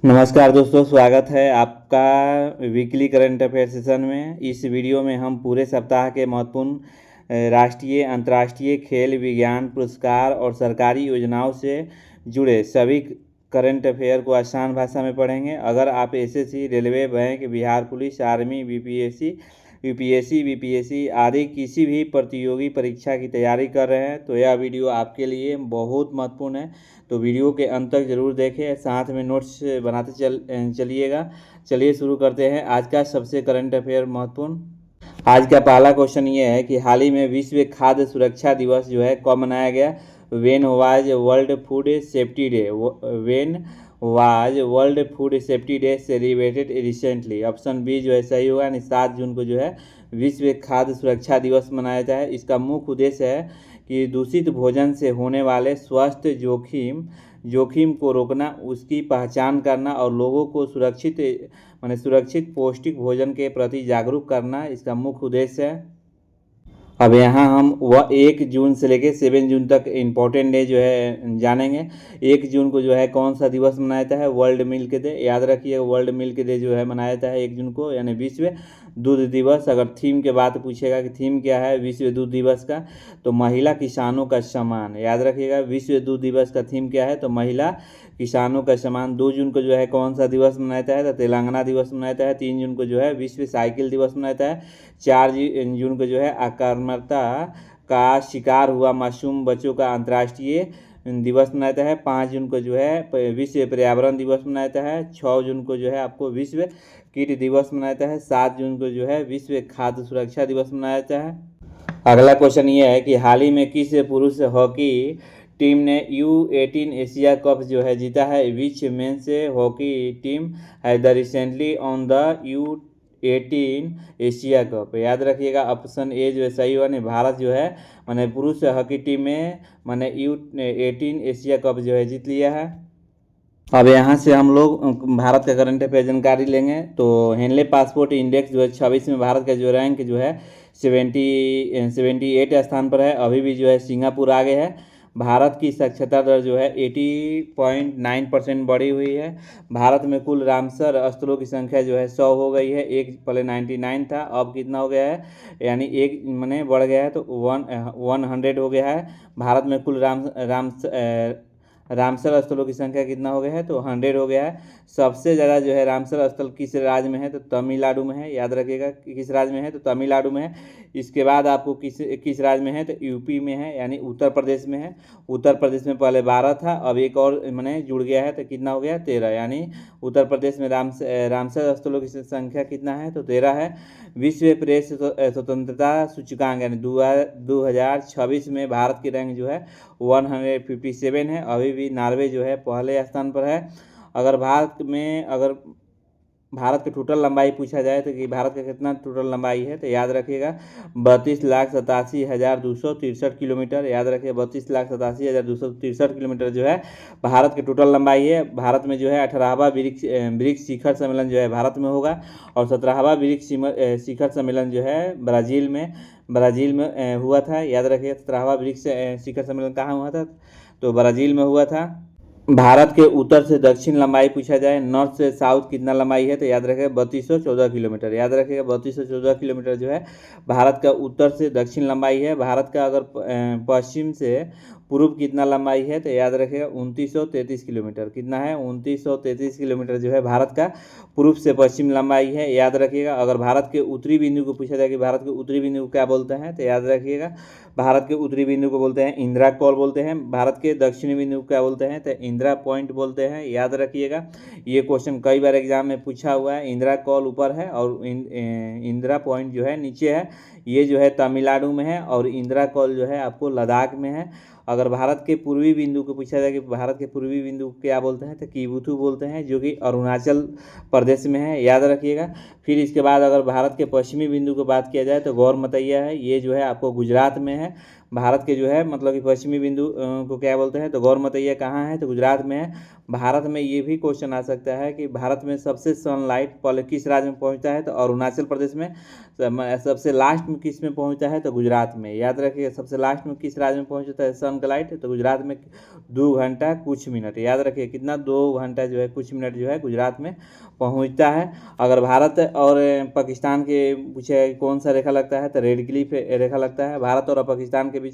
नमस्कार दोस्तों, स्वागत है आपका वीकली करंट अफेयर सेशन में। इस वीडियो में हम पूरे सप्ताह के महत्वपूर्ण राष्ट्रीय अंतर्राष्ट्रीय खेल विज्ञान पुरस्कार और सरकारी योजनाओं से जुड़े सभी करंट अफेयर को आसान भाषा में पढ़ेंगे। अगर आप SSC, railway, bank, Bihar police, army, BPSC आदि किसी भी प्रतियोगी परीक्षा की तैयारी कर रहे हैं तो यह वीडियो आपके लिए बहुत महत्वपूर्ण है। तो वीडियो के अंत तक जरूर देखें, साथ में नोट्स बनाते चलिएगा। चलिए शुरू करते हैं आज का सबसे करंट अफेयर महत्वपूर्ण। आज का पहला क्वेश्चन ये है कि हाल ही में विश्व खाद्य सुरक्षा दिवस जो है कब मनाया गया। When was world food safety day when was world food safety day celebrated recently. Option B जो है सही होगा, यानी 7 जून को जो है विश्व खाद्य सुरक्षा दिवस मनाया जाता है। इसका मुख्य उद्देश्य है कि दूषित भोजन से होने वाले स्वास्थ्य जोखिम को रोकना, उसकी पहचान करना और लोगों को सुरक्षित पौष्टिक भोजन के प्रति जागरूक करना इसका मुख्य उद्देश्य है। अब यहाँ हम 1 जून से लेकर 7 जून तक इम्पोर्टेंट डे जो है जानेंगे। 1 जून को जो है कौन सा दिवस मनाया जाता है, वर्ल्ड मिल्क डे। याद रखिए वर्ल्ड मिल्क डे जो है मनाया जाता है 1 जून को, यानी विश्व दूध दिवस। अगर थीम के बात पूछेगा कि थीम क्या है विश्व दूध दिवस का, तो महिला किसानों का सम्मान। याद रखिएगा विश्व दूध दिवस का थीम क्या है, तो महिला किसानों का सम्मान। 2 जून को जो है कौन सा दिवस मनाया जाता है, तो तेलंगाना दिवस मनाया जाता है। 3 जून को जो है विश्व साइकिल दिवस मनाया जाता है। 4 जून को जो है अकार्मता का शिकार हुआ मासूम बच्चों का अंतर्राष्ट्रीय दिवस मनाया जाता है। 5 जून को जो है विश्व पर्यावरण दिवस मनाया जाता है। 6 जून को जो है आपको विश्व कीट दिवस मनाया जाता है। 7 जून को जो है विश्व खाद्य सुरक्षा दिवस मनाया जाता है। अगला क्वेश्चन ये है कि हाल ही में किस पुरुष हॉकी टीम ने U18 एशिया कप जो है जीता है। विच मेंस हॉकी टीम है the recently on the U18 Asia cup. याद रखिएगा ऑप्शन ए जो है सही हुआ, नहीं भारत जो है मैंने पुरुष हॉकी टीम में मैंने U18 एशिया कप जो है जीत लिया है। अब यहाँ से हम लोग भारत का करंट अफेयर जानकारी लेंगे। तो हेनले पासपोर्ट इंडेक्स जो है 26 में भारत का जो रैंक जो है 78 स्थान पर है। अभी भी जो है सिंगापुर आगे है। भारत की साक्षरता दर जो है 80.9% बढ़ी हुई है। भारत में कुल रामसर स्थलों की संख्या जो है 100 हो गई है। एक पहले 99 था, अब कितना हो गया है, यानी एक मैंने बढ़ गया है तो 100 हो गया है। भारत में कुल रामसर स्थलों की संख्या कितना हो गया है, तो 100 हो गया है। सबसे ज़्यादा जो है रामसर स्थल किस राज्य में है, तो तमिलनाडु में है। याद रखिएगा किस राज्य में है, तो तमिलनाडु में है। इसके बाद आपको किस राज्य में है, तो यूपी में है, यानी उत्तर प्रदेश में है। उत्तर प्रदेश में पहले 12 था, अब एक और मैंने जुड़ गया है तो कितना हो गया 13, यानी उत्तर प्रदेश में रामसर स्थलों की संख्या कितना है, तो 13 है। विश्व प्रेस स्वतंत्रता सूचकांक यानी 2026 में भारत की रैंक जो है 157 है। अभी भी नॉर्वे जो है पहले स्थान पर है। अगर भारत की टोटल लंबाई पूछा जाए तो कि भारत का कितना टोटल लंबाई है, तो याद रखिएगा 32,87,263 किलोमीटर। याद रखिए 32,87,263 किलोमीटर जो है भारत की टोटल लंबाई है। भारत में जो है 18वां ब्रिक्स शिखर सम्मेलन जो है भारत में होगा, और 17वां ब्रिक्स शिखर सम्मेलन जो है ब्राज़ील में हुआ था। याद रखिए 17वां ब्रिक्स शिखर सम्मेलन कहाँ हुआ था, तो ब्राज़ील में हुआ था। भारत के उत्तर से दक्षिण लंबाई पूछा जाए, नॉर्थ से साउथ कितना लंबाई है, तो याद रखिएगा 3214 किलोमीटर। याद रखिएगा 3214 किलोमीटर जो है भारत का उत्तर से दक्षिण लंबाई है। भारत का अगर पश्चिम से पूर्व कितना लंबाई है, तो याद रखिएगा 2933 किलोमीटर। कितना है 2933 किलोमीटर जो है भारत का पूर्व से पश्चिम लंबाई है। याद रखिएगा अगर भारत के उत्तरी बिंदु को पूछा जाए कि भारत के उत्तरी बिंदु को क्या बोलते हैं, तो याद रखिएगा भारत के उत्तरी बिंदु को बोलते हैं इंदिरा कॉल बोलते हैं। भारत के दक्षिणी बिंदु को क्या बोलते हैं, तो इंदिरा पॉइंट बोलते हैं। याद रखिएगा ये क्वेश्चन कई बार एग्जाम में पूछा हुआ है। इंदिरा कॉल ऊपर है और इंदिरा पॉइंट जो है नीचे है। ये जो है तमिलनाडु में है और इंदिरा कॉल जो है आपको लद्दाख में है। अगर भारत के पूर्वी बिंदु को पूछा जाए कि भारत के पूर्वी बिंदु को क्या बोलते हैं, तो कीबुथु बोलते हैं, जो कि अरुणाचल प्रदेश में है। याद रखिएगा। फिर इसके बाद अगर भारत के पश्चिमी बिंदु की बात किया जाए तो गौरमतैया है, ये जो है आपको गुजरात में है। भारत के जो है मतलब कि पश्चिमी बिंदु को क्या बोलते हैं, तो गौरमतैया कहाँ है, तो गुजरात में है। भारत में ये भी क्वेश्चन आ सकता है कि भारत में सबसे सनलाइट पहले किस राज्य में पहुंचता है, तो अरुणाचल प्रदेश में। सबसे लास्ट में किस में पहुंचता है, तो गुजरात में। याद रखिए, सबसे लास्ट में किस राज्य में पहुंचता है सन का लाइट, तो गुजरात में 2 घंटा कुछ मिनट। याद रखिए कितना, 2 घंटा जो है कुछ मिनट जो है गुजरात में पहुंचता है। अगर भारत और पाकिस्तान के पूछे कौन सा रेखा लगता है, तो रेड क्लिफ रेखा लगता है। भारत और पाकिस्तान के बीच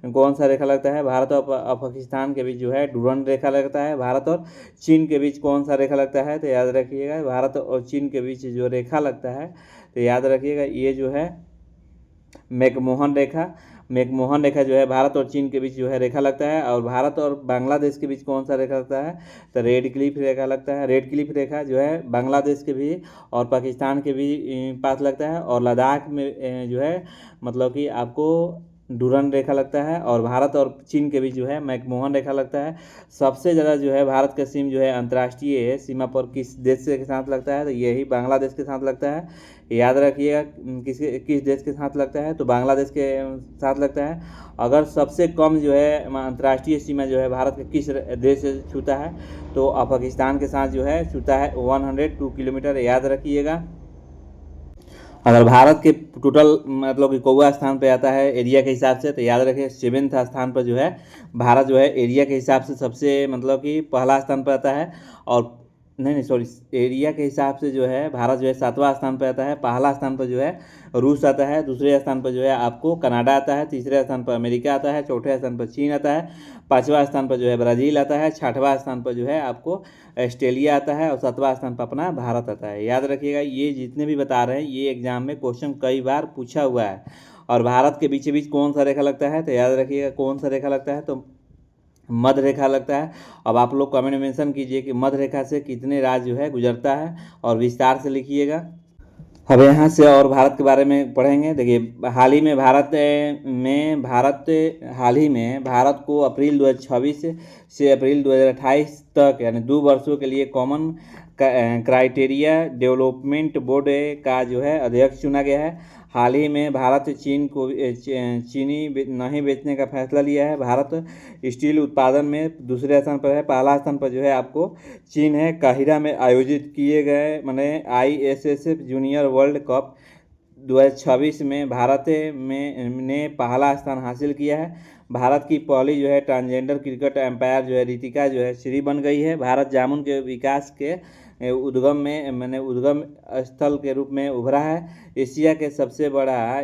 कौन सा रेखा लगता है, भारत और पाकिस्तान के बीच जो है डूरंड रेखा लगता है। भारत और चीन के बीच कौन सा रेखा लगता है, तो याद रखिएगा भारत और चीन के बीच जो रेखा लगता है, तो याद रखिएगा ये जो है मैकमोहन रेखा। मैकमोहन रेखा जो है भारत और चीन के बीच जो है रेखा लगता है। और भारत और बांग्लादेश के बीच कौन सा रेखा लगता है, तो रेड क्लिफ रेखा लगता है। रेड क्लिफ रेखा जो है बांग्लादेश के भी और पाकिस्तान के भी पास लगता है। और लद्दाख में जो है मतलब कि आपको डूरंड रेखा लगता है। और भारत और चीन के बीच जो है मैकमोहन रेखा लगता है। सबसे ज़्यादा जो है भारत का सीम जो है अंतर्राष्ट्रीय सीमा पर किस देश के साथ लगता है, तो यही बांग्लादेश के साथ लगता है। याद रखिएगा किस देश के साथ लगता है, तो बांग्लादेश के साथ लगता है। अगर सबसे कम जो है अंतर्राष्ट्रीय सीमा जो है भारत के किस देश से छूता है, तो पाकिस्तान के साथ जो है छूता है 102 किलोमीटर। याद रखिएगा। अगर भारत के टोटल मतलब कि कौवा स्थान पर आता है एरिया के हिसाब से, तो याद रखिए 7वें स्थान पर जो है भारत जो है एरिया के हिसाब से सबसे मतलब कि पहला स्थान पर आता है। और नहीं सॉरी, एरिया के हिसाब से जो है भारत जो है 7वां स्थान पर आता है। पहला स्थान पर जो है रूस आता है। दूसरे स्थान पर जो है आपको कनाडा आता है। तीसरे स्थान पर अमेरिका आता है। चौथे स्थान पर चीन आता है। 5वां स्थान पर जो है ब्राज़ील आता है। 6वां स्थान पर जो है आपको ऑस्ट्रेलिया आता है। और 7वां स्थान पर अपना भारत आता है। याद रखिएगा, ये जितने भी बता रहे हैं ये एग्जाम में क्वेश्चन कई बार पूछा हुआ है। और भारत के बीच बीच कौन सा रेखा लगता है, तो याद रखिएगा कौन सा रेखा लगता है, तो मध्य रेखा लगता है। अब आप लोग कमेंट में मेंशन कीजिए कि मध्य रेखा से कितने राज्य जो है गुजरता है, और विस्तार से लिखिएगा। अब यहाँ से और भारत के बारे में पढ़ेंगे। देखिए हाल ही में भारत को अप्रैल 2026 से अप्रैल 2028 तक यानी 2 वर्षों के लिए कॉमन क्राइटेरिया डेवलपमेंट बोर्ड का जो है अध्यक्ष चुना गया है। हाल ही में भारत चीन को चीनी नहीं बेचने का फैसला लिया है। भारत स्टील उत्पादन में दूसरे स्थान पर है। पहला स्थान पर जो है आपको चीन है। काहिरा में आयोजित किए गए माने ISSF जूनियर वर्ल्ड कप 2026 में भारत ने पहला स्थान हासिल किया है। भारत की पहली जो है ट्रांसजेंडर क्रिकेट एम्पायर जो है रितिका जो है श्री बन गई है। भारत जामुन के विकास के उद्गम स्थल के रूप में उभरा है। एशिया के सबसे बड़ा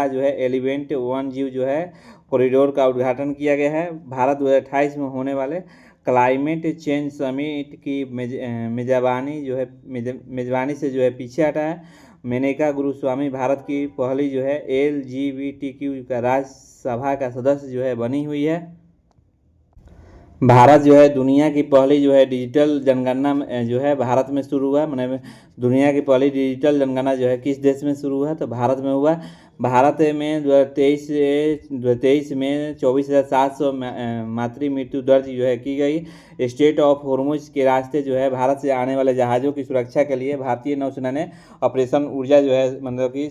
जो है एलिवेंट वन जीव जो है कॉरिडोर का उद्घाटन किया गया है। भारत 2028 में होने वाले क्लाइमेट चेंज समिट की मेजबानी से जो है पीछे हटा है। मेनका गुरुस्वामी भारत की पहली जो है LGBTQ का राज्यसभा का सदस्य जो है बनी हुई है। भारत जो है दुनिया की पहली जो है डिजिटल जनगणना जो है भारत में शुरू हुआ। मैंने दुनिया की पहली डिजिटल जनगणना जो है किस देश में शुरू हुआ, तो भारत में हुआ। भारत में 2023 में 24,700 मातृ मृत्यु दर्ज जो है की गई। स्टेट ऑफ हॉर्मुज के रास्ते जो है भारत से आने वाले जहाज़ों की सुरक्षा के लिए भारतीय नौसेना ने ऑपरेशन ऊर्जा जो है मतलब कि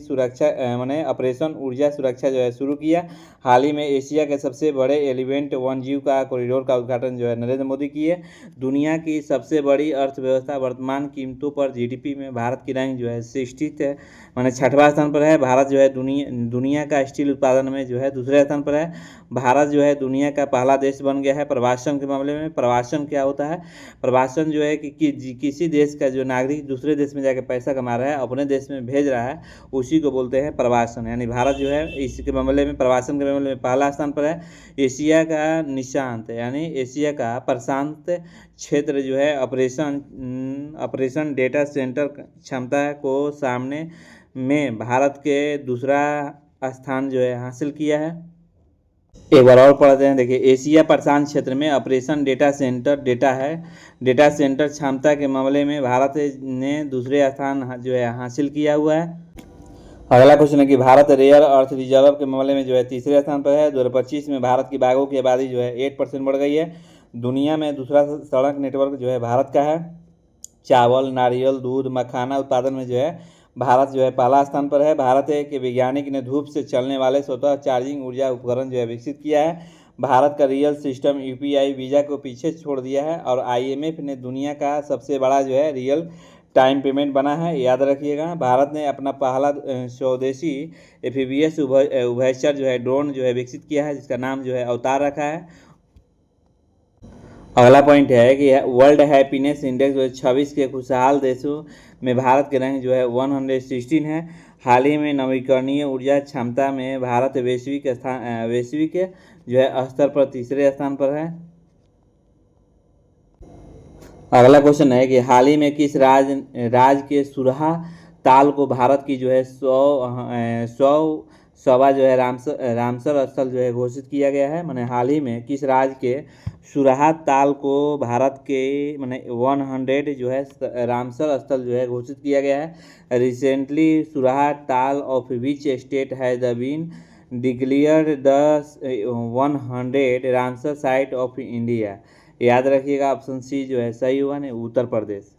ऑपरेशन ऊर्जा सुरक्षा जो है शुरू किया। हाल ही में एशिया के सबसे बड़े एलिवेंट वन जीव का कॉरिडोर का उद्घाटन जो है नरेंद्र मोदी किए। दुनिया की सबसे बड़ी अर्थव्यवस्था वर्तमान कीमतों पर GDP में भारत की रैंक जो है 60 है, माने 6वां स्थान पर है। भारत जो है दुनिया का स्टील उत्पादन में जो है दूसरे स्थान पर है। भारत जो है दुनिया का पहला देश बन गया है प्रवासन के मामले में। प्रवासन क्या होता है, प्रवासन जो है कि किसी देश का जो नागरिक दूसरे देश में जाकर पैसा कमा रहा है अपने देश में भेज रहा है, उसी को बोलते हैं प्रवासन। यानी भारत जो है इसके मामले में प्रवासन के मामले में पहला स्थान पर है। एशिया का निशांत यानी एशिया का प्रशांत क्षेत्र जो है ऑपरेशन डेटा सेंटर क्षमता को सामने में भारत के दूसरा स्थान जो है हासिल किया है। एक बार और पढ़ते हैं। देखिए एशिया प्रशांत क्षेत्र में ऑपरेशन डेटा सेंटर क्षमता के मामले में भारत ने दूसरे स्थान जो है हासिल किया हुआ है। अगला क्वेश्चन है कि भारत रेयर अर्थ रिजर्व के मामले में जो है तीसरे स्थान पर है। 2025 में भारत की बाघों की आबादी जो है 8% बढ़ गई है। दुनिया में दूसरा सड़क नेटवर्क जो है भारत का है। चावल, नारियल, दूध, मखाना उत्पादन में जो है भारत जो है पहला स्थान पर है। भारत है कि वैज्ञानिक ने धूप से चलने वाले स्वतः चार्जिंग ऊर्जा उपकरण जो है विकसित किया है। भारत का रियल सिस्टम यूपीआई वीज़ा को पीछे छोड़ दिया है और आईएमएफ ने दुनिया का सबसे बड़ा जो है रियल टाइम पेमेंट बना है, याद रखिएगा। भारत ने अपना पहला स्वदेशी एफीबीएस उभयचर जो है ड्रोन जो है विकसित किया है, जिसका नाम जो है अवतार रखा है। अगला पॉइंट है कि वर्ल्ड हैप्पीनेस इंडेक्स जो है 26 के खुशहाल देशों में भारत के रैंक जो है 116 है। हाल ही में नवीकरणीय ऊर्जा क्षमता में भारत वैश्विक जो है स्तर पर तीसरे स्थान पर है। अगला क्वेश्चन है कि हाल ही में किस राज्य के सुरहा ताल को भारत की जो है सौवा जो है रामसर स्थल जो है घोषित किया गया है। मैंने हाल ही में किस राज्य के सुरहा ताल को भारत के मैंने 100 जो है रामसर स्थल जो है घोषित किया गया है। Recently Surha Tal of which state has been declared the 100 Ramsar site of India. याद रखिएगा ऑप्शन सी जो है सही होगा, नहीं उत्तर प्रदेश।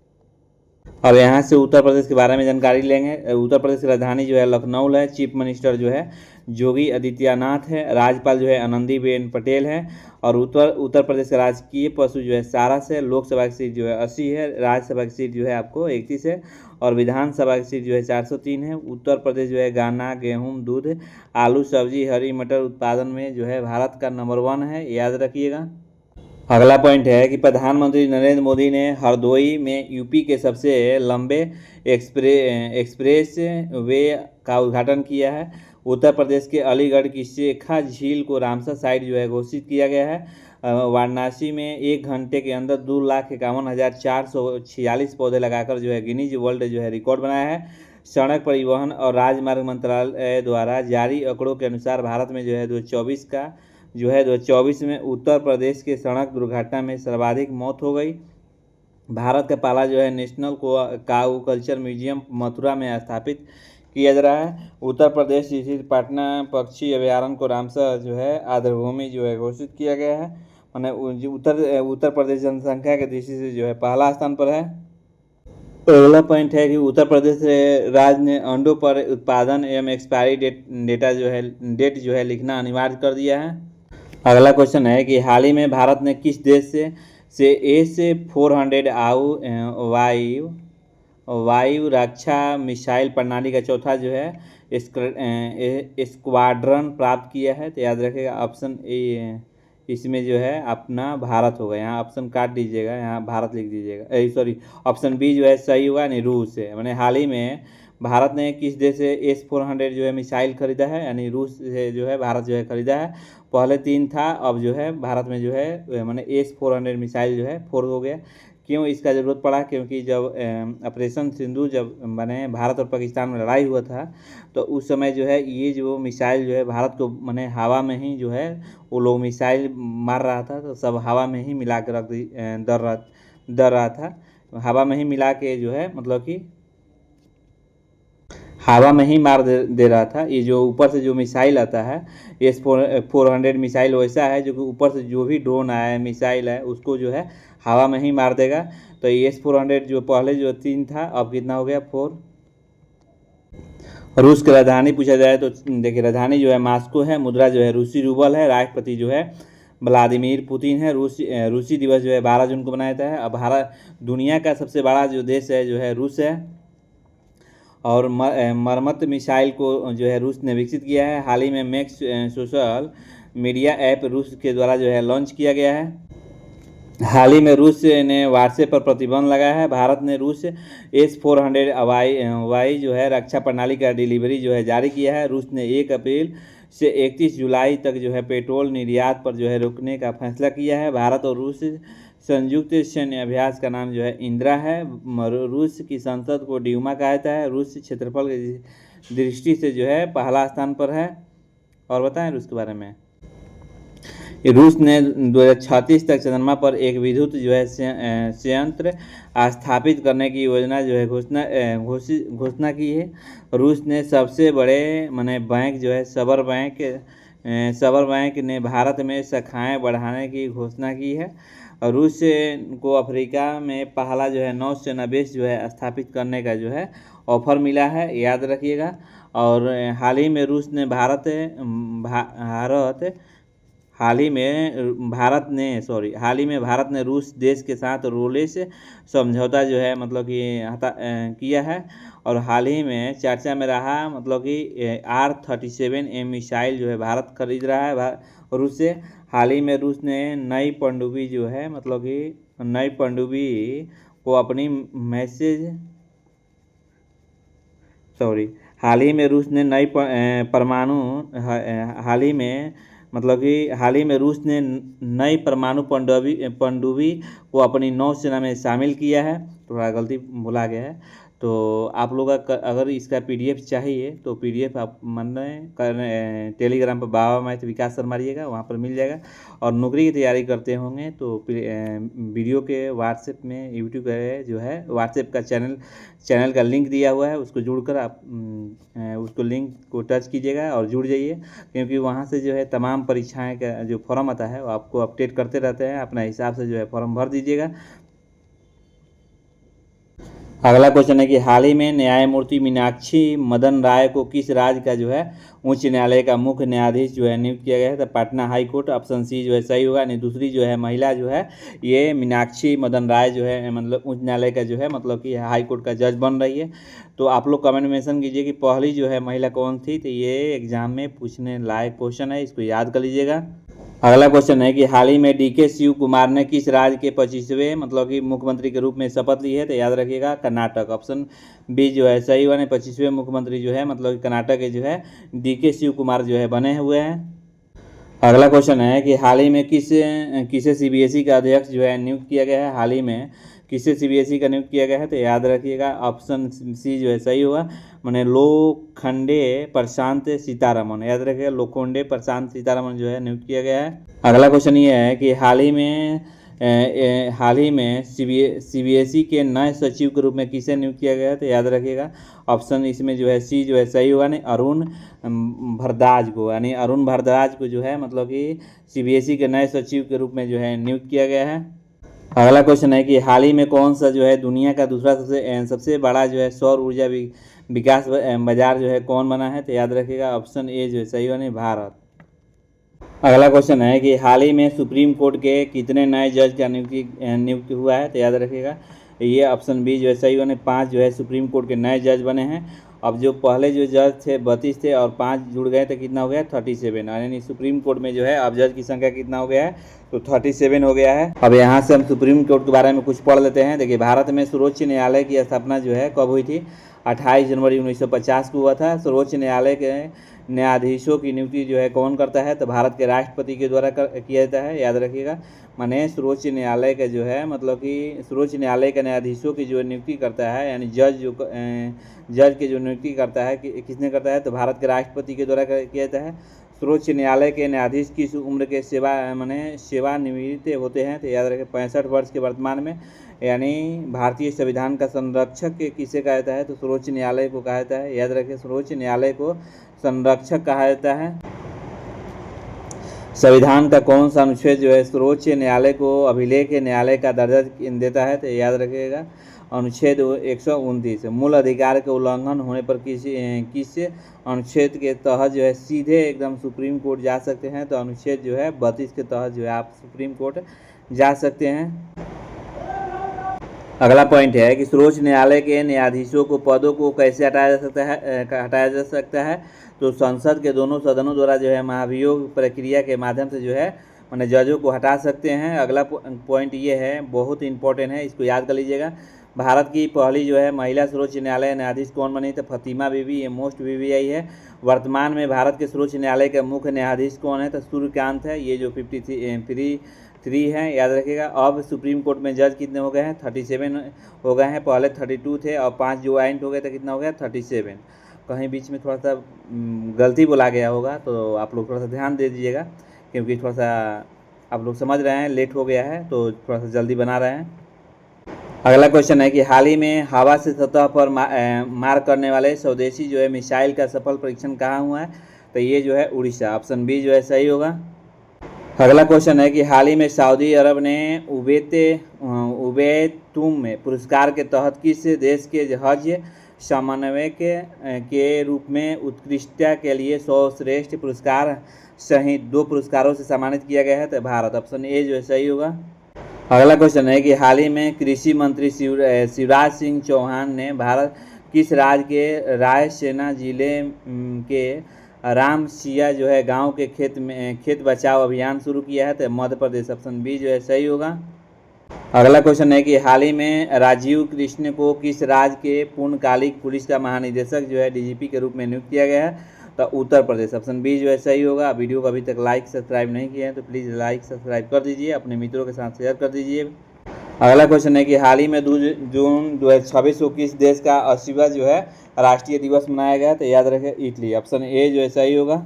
और यहाँ से उत्तर प्रदेश के बारे में जानकारी लेंगे। उत्तर प्रदेश की राजधानी जो है लखनऊ है। चीफ मिनिस्टर जो है योगी आदित्यनाथ है। राज्यपाल जो है आनंदीबेन पटेल है। और उत्तर प्रदेश का राजकीय पशु जो है सारस है। लोकसभा की सीट जो है 80 है। राज्यसभा की सीट जो है आपको 31 है। और विधानसभा की सीट जो है 403 है। उत्तर प्रदेश जो है गन्ना, गेहूँ, दूध, आलू, सब्जी, हरी मटर उत्पादन में जो है भारत का नंबर 1 है, याद रखिएगा। अगला पॉइंट है कि प्रधानमंत्री नरेंद्र मोदी ने हरदोई में यूपी के सबसे लंबे एक्सप्रेस वे का उद्घाटन किया है। उत्तर प्रदेश के अलीगढ़ की शेखा झील को रामसर साइट जो है घोषित किया गया है। वाराणसी में 1 घंटे के अंदर 2,51,446 पौधे लगाकर जो है गिनीज वर्ल्ड जो है रिकॉर्ड बनाया है। सड़क परिवहन और राजमार्ग मंत्रालय द्वारा जारी आंकड़ों के अनुसार भारत में जो है 2024 में उत्तर प्रदेश के सड़क दुर्घटना में सर्वाधिक मौत हो गई। भारत का पहला जो है नेशनल काऊ कल्चर म्यूजियम मथुरा में स्थापित किया जा रहा है। उत्तर प्रदेश स्थित पटना पक्षी अभयारण्य को रामसर जो है आर्द्रभूमि जो है घोषित किया गया है। मैंने उत्तर प्रदेश जनसंख्या के दृष्टि से जो है पहला स्थान पर है। अगला पॉइंट है कि उत्तर प्रदेश राज्य ने अंडों पर उत्पादन एवं एक्सपायरी डेट जो है लिखना अनिवार्य कर दिया है। अगला क्वेश्चन है कि हाल ही में भारत ने किस देश से S-400 वायु रक्षा मिसाइल प्रणाली का चौथा जो है स्क्वाड्रन प्राप्त किया है, तो याद रखिएगा ऑप्शन ए इसमें जो है अपना भारत होगा। यहाँ ऑप्शन काट दीजिएगा, यहाँ भारत लिख दीजिएगा, सॉरी ऑप्शन बी जो है सही होगा, नहीं रूस है। मैंने हाल ही में भारत ने किस देश से S-400 जो है मिसाइल खरीदा है, यानी रूस से जो है भारत जो है खरीदा है। पहले 3 था, अब जो है भारत में जो है मैंने S-400 मिसाइल जो है 4 हो गया। क्यों इसका ज़रूरत पड़ा? क्योंकि जब ऑपरेशन सिंधु जब मैंने भारत और पाकिस्तान में लड़ाई हुआ था, तो उस समय जो है ये जो मिसाइल जो है भारत को मैंने हवा में ही जो है वो लोग मिसाइल मार रहा था, तो सब हवा में ही मिला के डर रहा था। हवा में ही मिला के जो है मतलब कि हवा में ही मार दे रहा था। ये जो ऊपर से जो मिसाइल आता है S-400 मिसाइल वैसा है जो कि ऊपर से जो भी ड्रोन आया है मिसाइल है उसको जो है हवा में ही मार देगा। तो S-400 जो पहले जो 3 था अब कितना हो गया 4। रूस की राजधानी पूछा जाए तो देखिए राजधानी जो है मास्को है। मुद्रा जो है रूसी रूबल है। राष्ट्रपति जो है व्लादिमीर पुतिन है। रूसी दिवस जो है 12 जून को मनाया जाता है। अब भारत दुनिया का सबसे बड़ा जो देश है जो है रूस है। और मरम्मत मिसाइल को जो है रूस ने विकसित किया है। हाल ही में मैक्स सोशल मीडिया ऐप रूस के द्वारा जो है लॉन्च किया गया है। हाल ही में रूस ने व्हाट्सएप पर प्रतिबंध लगाया है। भारत ने रूस S-400 हवाई जो है रक्षा प्रणाली का डिलीवरी जो है जारी किया है। रूस ने 1 अप्रैल से 31 जुलाई तक जो है पेट्रोल निर्यात पर जो है रोकने का फैसला किया है। भारत और रूस संयुक्त सैन्य अभ्यास का नाम जो है इंदिरा है। रूस की संसद को ड्यूमा कहा जाता है। रूस क्षेत्रफल की दृष्टि से जो है पहला स्थान पर है। और बताएं रूस के बारे में। रूस ने 2036 तक चंद्रमा पर एक विद्युत जो है संयंत्र स्थापित करने की योजना जो है घोषणा की है। रूस ने सबसे बड़े माने बैंक जो है सबर बैंक ने भारत में शाखाएं बढ़ाने की घोषणा की है। और रूस को अफ्रीका में पहला जो है नौसेना बेस जो है स्थापित करने का जो है ऑफर मिला है, याद रखिएगा। और हाल ही में रूस ने हाल ही में भारत ने रूस देश के साथ रोलेस समझौता जो है मतलब कि किया है। और हाल ही में चर्चा में रहा मतलब कि R-37M मिसाइल जो है भारत खरीद रहा है रूस से। हाल ही में रूस ने नई पनडुब्बी जो है मतलब कि नई पनडुब्बी को अपनी हाल ही में रूस ने नई रूस ने नई परमाणु पनडुब्बी को अपनी नौसेना में शामिल किया है। थोड़ा गलती भुला गया है। तो आप लोग अगर इसका PDF चाहिए तो PDF आप टेलीग्राम पर बाबा मैथ विकास सर मारिएगा, वहाँ पर मिल जाएगा। और नौकरी की तैयारी करते होंगे तो वीडियो के व्हाट्सएप में यूट्यूब का जो है व्हाट्सएप का चैनल का लिंक दिया हुआ है, उसको जुड़कर आप उसको लिंक को टच कीजिएगा और जुड़ जाइए, क्योंकि वहाँ से जो है तमाम परीक्षाएं का जो फॉर्म आता है वो आपको अपडेट करते रहते हैं। अपना हिसाब से जो है फॉर्म भर दीजिएगा। अगला क्वेश्चन है कि हाल ही में न्यायमूर्ति मीनाक्षी मदन राय को किस राज्य का जो है उच्च न्यायालय का मुख्य न्यायाधीश जो है नियुक्त किया गया है? तो Patna high court, option C जो है सही होगा। नहीं, दूसरी जो है महिला जो है ये मीनाक्षी मदन राय जो है मतलब उच्च न्यायालय का जो है मतलब कि हाई कोर्ट का जज बन रही है। तो आप लोग कमेंट में मेंशन कीजिए कि पहली जो है महिला कौन थी। तो ये एग्जाम में पूछने लायक क्वेश्चन है, इसको याद कर लीजिएगा। अगला क्वेश्चन है कि हाल ही में DK शिव कुमार ने किस राज्य के 25वें मतलब कि मुख्यमंत्री के रूप में शपथ ली है? तो याद रखिएगा कर्नाटक, ऑप्शन बी जो है सही बने। 25वें मुख्यमंत्री जो है मतलब कि कर्नाटक के जो है DK शिव कुमार जो है बने हुए हैं। अगला क्वेश्चन है कि हाल ही में किसे CBSE का अध्यक्ष जो है नियुक्त किया गया है? हाल ही में किसे CBSE का नियुक्त किया गया है? तो याद रखिएगा ऑप्शन सी जो है सही होगा, मैंने लोखंडे प्रशांत सीतारमन, याद रखिएगा लोखंडे प्रशांत सीतारमन जो है नियुक्त किया गया है। अगला क्वेश्चन ये है कि हाल ही में CBSE के नए सचिव के रूप में किसे नियुक्त किया गया है? तो याद रखिएगा ऑप्शन इसमें जो है सी जो है सही होगा, नहीं अरुण भारद्वाज को, यानी अरुण भारद्वाज को जो है मतलब कि CBSE के नए सचिव के रूप में जो है नियुक्त किया गया है। अगला क्वेश्चन है कि हाल ही में कौन सा जो है दुनिया का दूसरा सबसे बड़ा जो है सौर ऊर्जा विकास बाजार जो है कौन बना है? तो याद रखिएगा ऑप्शन ए जो है सही होगा, भारत। अगला क्वेश्चन है कि हाल ही में सुप्रीम कोर्ट के कितने नए जज का नियुक्ति हुआ है? तो याद रखिएगा ये ऑप्शन बी जो है सही होने 5 जो है सुप्रीम कोर्ट के नए जज बने हैं। अब जो पहले जो जज थे 32 थे और 5 जुड़ गए तो कितना हो गया 37, यानी सुप्रीम कोर्ट में जो है अब जज की संख्या कितना हो गया है तो 37 हो गया है। अब यहाँ से हम सुप्रीम कोर्ट के बारे में कुछ पढ़ लेते हैं। देखिए भारत में सर्वोच्च न्यायालय की स्थापना जो है कब हुई थी? 28 जनवरी 1950 को हुआ था। सर्वोच्च न्यायालय के न्यायाधीशों की नियुक्ति जो है कौन करता है? तो भारत के राष्ट्रपति के द्वारा किया जाता है, याद रखिएगा। माने सर्वोच्च न्यायालय का जो है मतलब कि सर्वोच्च न्यायालय के न्यायाधीशों की जो नियुक्ति करता है, यानी जज की जो नियुक्ति करता है किसने करता है? तो भारत के राष्ट्रपति के द्वारा किया जाता है। सर्वोच्च न्यायालय के न्यायाधीश किस उम्र के सेवानिवृत्त होते हैं? तो याद रखें 65 वर्ष के वर्तमान में, यानी भारतीय संविधान का संरक्षक किसे कहा जाता है? तो सर्वोच्च न्यायालय को कहा जाता है, याद रखें सर्वोच्च न्यायालय को संरक्षक कहा जाता है। संविधान का कौन सा अनुच्छेद जो है सर्वोच्च न्यायालय को अभिलेख न्यायालय का दर्जा देता है? तो याद रखिएगा अनुच्छेद 129। मूल अधिकार के उल्लंघन होने पर किस अनुच्छेद के तहत जो है सीधे एकदम सुप्रीम कोर्ट जा सकते हैं? तो अनुच्छेद जो है 32 के तहत जो है आप सुप्रीम कोर्ट जा सकते हैं। अगला पॉइंट है कि सर्वोच्च न्यायालय के न्यायाधीशों को पदों को कैसे हटाया जा सकता है? तो संसद के दोनों सदनों द्वारा जो है महाभियोग प्रक्रिया के माध्यम से जो है मैंने जजों को हटा सकते हैं। अगला पॉइंट ये है, बहुत इंपॉर्टेंट है, इसको याद कर लीजिएगा। भारत की पहली जो है महिला सर्वोच्च न्यायालय न्यायाधीश कौन बनी? तो फतिमा बीबी, ये मोस्ट VVI है। वर्तमान में भारत के सर्वोच्च न्यायालय के मुख्य न्यायाधीश कौन है? तो सूर्यकांत है, ये जो 53 है, याद रखिएगा। अब सुप्रीम कोर्ट में जज कितने हो गए हैं? 37 हो गए हैं, पहले 32 थे और 5 ज्वाइंट हो गए तो कितना हो गया 37। कहीं बीच में थोड़ा सा गलती बोला गया होगा तो आप लोग थोड़ा सा ध्यान दे दीजिएगा, क्योंकि थोड़ा सा आप लोग समझ रहे हैं लेट हो गया है तो थोड़ा सा जल्दी बना रहे हैं। अगला क्वेश्चन है कि हाल ही में हवा से सतह पर मार करने वाले स्वदेशी जो है मिसाइल का सफल परीक्षण कहाँ हुआ है? तो ये जो है उड़ीसा, ऑप्शन बी जो है सही होगा। अगला क्वेश्चन है कि हाल ही में सऊदी अरब ने उबैतुम में पुरस्कार के तहत किस देश के हज समन्वयक के रूप में उत्कृष्टता के लिए 100 श्रेष्ठ पुरस्कार सहित 2 पुरस्कारों से सम्मानित किया गया है। तो भारत, ऑप्शन ए जो है सही होगा। अगला क्वेश्चन है कि हाल ही में कृषि मंत्री शिवराज सिंह चौहान ने भारत किस राज्य के रायसेना जिले के रामसिया जो है गांव के खेत बचाओ अभियान शुरू किया है। तो मध्य प्रदेश, ऑप्शन बी जो है सही होगा। अगला क्वेश्चन है कि हाल ही में राजीव कृष्ण को किस राज्य के पूर्णकालिक पुलिस का महानिदेशक जो है डीजीपी के रूप में नियुक्त किया गया है। तो उत्तर प्रदेश, ऑप्शन बी जो है सही होगा। वीडियो को अभी तक लाइक सब्सक्राइब नहीं किया है तो प्लीज़ लाइक सब्सक्राइब कर दीजिए, अपने मित्रों के साथ शेयर कर दीजिए। अगला क्वेश्चन है कि हाल ही में 2 जून 2026 को किस देश का 80वां जो है राष्ट्रीय दिवस मनाया गया। तो याद रखें इटली, ऑप्शन ए जो है सही होगा।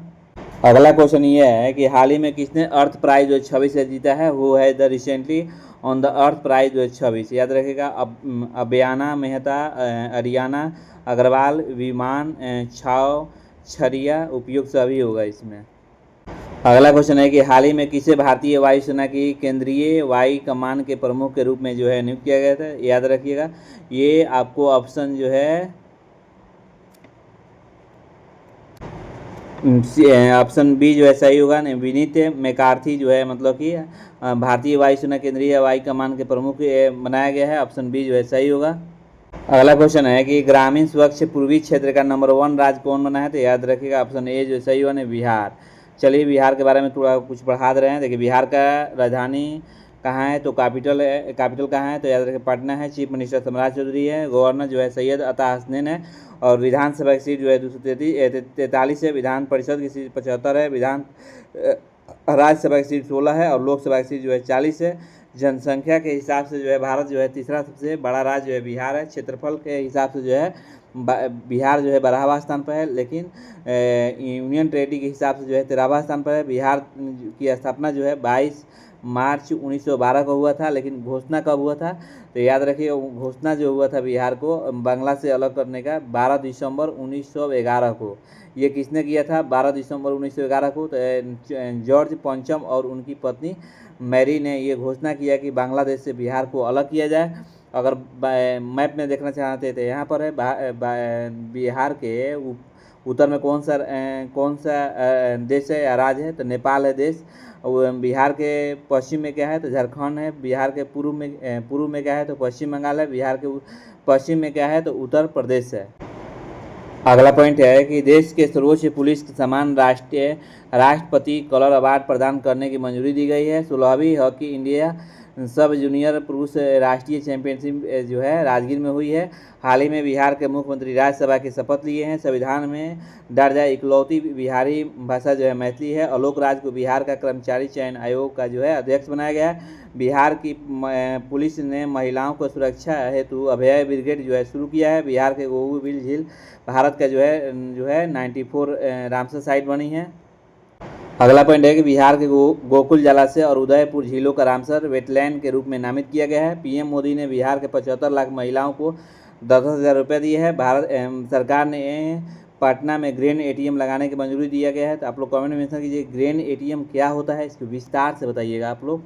अगला क्वेश्चन ये है कि हाल ही में किसने अर्थ प्राइज जो 26 से जीता है, वो है the recently on the earth prize जो 26। याद रखेगा अबयाना मेहता, अरियाना अग्रवाल, विमान छाव छरिया, उपयुक्त सभी होगा इसमें। अगला क्वेश्चन है कि हाल ही में किसे भारतीय वायुसेना की केंद्रीय वायु कमान के प्रमुख के रूप में जो है नियुक्त किया गया था। याद रखिएगा ये आपको ऑप्शन जो है ऑप्शन बी जो है सही होगा। विनीत मैकार्थी जो है मतलब कि भारतीय वायुसेना केंद्रीय वायु कमान के प्रमुख बनाया गया है। ऑप्शन बी जो है सही होगा। अगला क्वेश्चन है कि ग्रामीण स्वच्छ पूर्वी क्षेत्र का नंबर 1 राज्य कौन बना है। तो याद रखिएगा ऑप्शन ए जो सही होगा, बिहार। चलिए बिहार के बारे में थोड़ा कुछ पढ़ा दे रहे हैं। देखिए बिहार का राजधानी कहाँ है, तो कैपिटल कहाँ है। तो याद रखिए पटना है। चीफ मिनिस्टर सम्राट चौधरी है। गवर्नर जो है सैयद अता हसनैन है। और विधानसभा की सीट जो है 243 है। विधान परिषद की सीट 75 है। राज्यसभा की सीट 16 है। और लोकसभा की सीट जो है 40 है। जनसंख्या के हिसाब से जो है भारत जो है तीसरा सबसे बड़ा राज्य जो है बिहार है। क्षेत्रफल के हिसाब से जो है बिहार जो है 12वां स्थान पर है। लेकिन यूनियन टेरिटरी के हिसाब से जो है 13वां स्थान पर है। बिहार की स्थापना जो है 22 मार्च 1912 को हुआ था। लेकिन घोषणा कब हुआ था, तो याद रखिए घोषणा जो हुआ था बिहार को बांग्ला से अलग करने का 12 दिसंबर 1911 को। ये किसने किया था 12 दिसंबर 1911 को, तो जॉर्ज पंचम और उनकी पत्नी मैरी ने ये घोषणा किया कि बांग्लादेश से बिहार को अलग किया जाए। अगर मैप में देखना चाहते थे यहाँ पर है बिहार के उत्तर में कौन सा देश है या राज्य है, तो नेपाल है देश। बिहार के पश्चिम में क्या है, तो झारखंड है। बिहार के पूर्व में क्या है, तो पश्चिम बंगाल है। बिहार के पश्चिम में क्या है, तो उत्तर प्रदेश है। अगला पॉइंट है कि देश के सर्वोच्च पुलिस सम्मान राष्ट्रपति कलर अवार्ड प्रदान करने की मंजूरी दी गई है। 16वीं हॉकी इंडिया सब जूनियर पुरुष राष्ट्रीय चैंपियनशिप जो है राजगीर में हुई है। हाल ही में बिहार के मुख्यमंत्री राज्यसभा की शपथ लिए हैं। संविधान में दर्ज इकलौती बिहारी भाषा जो है मैथिली है। आलोक राज को बिहार का कर्मचारी चयन आयोग का जो है अध्यक्ष बनाया गया है। बिहार की पुलिस ने महिलाओं को सुरक्षा हेतु अभय ब्रिगेड जो है शुरू किया है। बिहार के गोगुबिल झील भारत का जो है 94 रामसर साइट बनी है। अगला पॉइंट है कि बिहार के गोकुल जलाशय और उदयपुर झीलों का रामसर वेटलैंड के रूप में नामित किया गया है। पीएम मोदी ने बिहार के 75 लाख महिलाओं को 10,000 रुपये दिए हैं। भारत सरकार ने पटना में ग्रेन एटीएम लगाने की मंजूरी दिया गया है। तो आप लोग कमेंट में मेंशन कीजिए ग्रेन एटीएम क्या होता है, इसको विस्तार से बताइएगा आप लोग।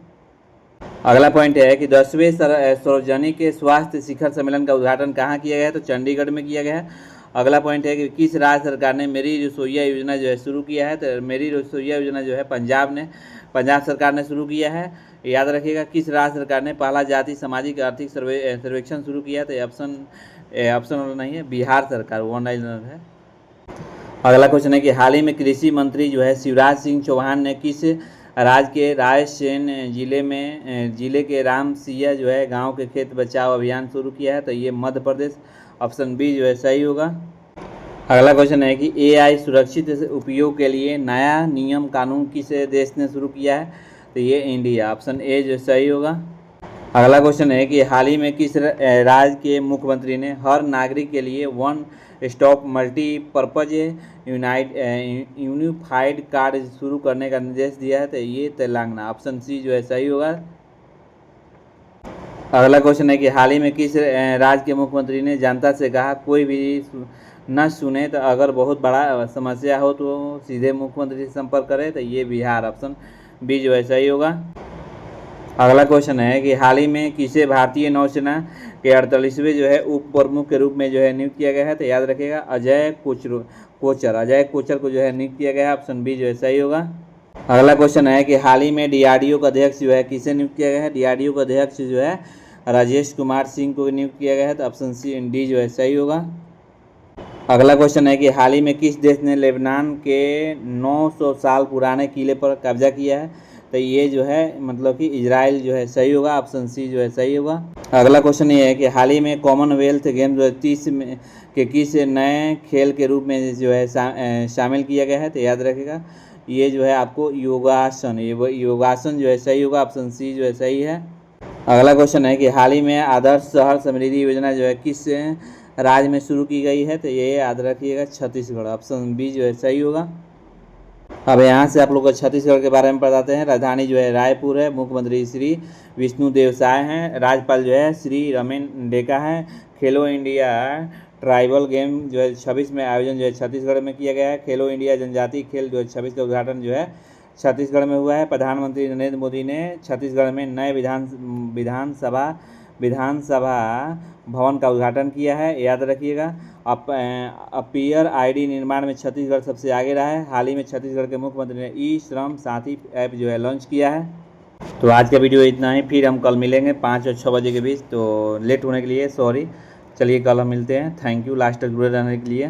अगला पॉइंट है कि 10वें सार्वजनिक स्वास्थ्य शिखर सम्मेलन का उद्घाटन कहाँ किया गया है, तो चंडीगढ़ में किया गया है। अगला पॉइंट है कि किस राज्य सरकार ने मेरी रसोइया योजना जो है शुरू किया है, तो मेरी रसोइया योजना जो है पंजाब सरकार ने शुरू किया है। याद रखिएगा किस राज्य सरकार ने पहला जाति सामाजिक आर्थिक सर्वेक्षण शुरू किया, तो ऑप्शन नहीं है, बिहार सरकार 19 है। अगला क्वेश्चन है कि हाल ही में कृषि मंत्री जो है शिवराज सिंह चौहान ने किस राज्य के रायसेन जिले के रामसिया जो है गांव के खेत बचाओ अभियान शुरू किया है, तो ये मध्य प्रदेश। ऑप्शन बी जो है सही होगा। अगला क्वेश्चन है कि एआई सुरक्षित उपयोग के लिए नया नियम कानून किस देश ने शुरू किया है, तो ये इंडिया। ऑप्शन ए जो सही होगा। अगला क्वेश्चन है कि हाल ही में किस राज्य के मुख्यमंत्री ने हर नागरिक के लिए one stop multipurpose unified card शुरू करने का निर्देश दिया है, तो ये तेलंगाना। ऑप्शन सी जो है सही होगा। अगला क्वेश्चन है कि हाल ही में किस राज्य के मुख्यमंत्री ने जनता से कहा कोई भी न सुने, तो अगर बहुत बड़ा समस्या हो तो सीधे मुख्यमंत्री से संपर्क करें, तो ये बिहार। ऑप्शन बी जो है सही होगा। अगला क्वेश्चन है कि हाल ही में किसे भारतीय नौसेना के 48वें जो है उप प्रमुख के रूप में जो है नियुक्त किया गया है? तो याद रखिएगा अजय कोचर को जो है नियुक्त किया गया है। ऑप्शन बी जो है सही होगा। अगला क्वेश्चन है कि हाल ही में डीआरडीओ का अध्यक्ष जो है किसे नियुक्त किया गया है? डीआरडीओ का अध्यक्ष जो है राजेश कुमार सिंह को नियुक्त किया गया है। तो ऑप्शन सी डी जो है सही होगा। अगला क्वेश्चन है कि हाल ही में किस देश ने लेबनान के 900 साल पुराने किले पर कब्जा किया है? तो ये जो है मतलब कि इजराइल जो है सही होगा। ऑप्शन सी जो है सही होगा। अगला क्वेश्चन ये है कि हाल ही में कॉमनवेल्थ गेम 2030 में के किस नए खेल के रूप में जो है शामिल किया गया है? तो याद रखिएगा ये जो है आपको योगासन, ये योगासन जो है सही होगा। ऑप्शन सी जो है सही है। अगला क्वेश्चन है कि हाल ही में आदर्श शहर समृद्धि योजना जो है किस राज्य में शुरू की गई है? तो ये याद रखिएगा छत्तीसगढ़। ऑप्शन बी जो है सही होगा। अब यहाँ से आप लोग को छत्तीसगढ़ के बारे में बताते हैं। राजधानी जो है रायपुर है। मुख्यमंत्री श्री विष्णुदेव साय हैं। राज्यपाल जो है श्री रमेन डेका है। खेलो इंडिया ट्राइबल गेम जो है 26 में आयोजन जो है छत्तीसगढ़ में किया गया है। खेलो इंडिया जनजातीय खेल जो है 26 का उद्घाटन जो है छत्तीसगढ़ में हुआ है। प्रधानमंत्री नरेंद्र मोदी ने छत्तीसगढ़ में नए विधानसभा भवन का उद्घाटन किया है। याद रखिएगा। अपीयर आईडी निर्माण में छत्तीसगढ़ सबसे आगे रहा है। हाल ही में छत्तीसगढ़ के मुख्यमंत्री ने ई श्रम साथी ऐप जो है लॉन्च किया है। तो आज का वीडियो इतना ही। फिर हम कल मिलेंगे 5 और 6 बजे के बीच। तो लेट होने के लिए सॉरी। चलिए कल हम मिलते हैं। थैंक यू लास्ट तक जुड़े रहने के लिए।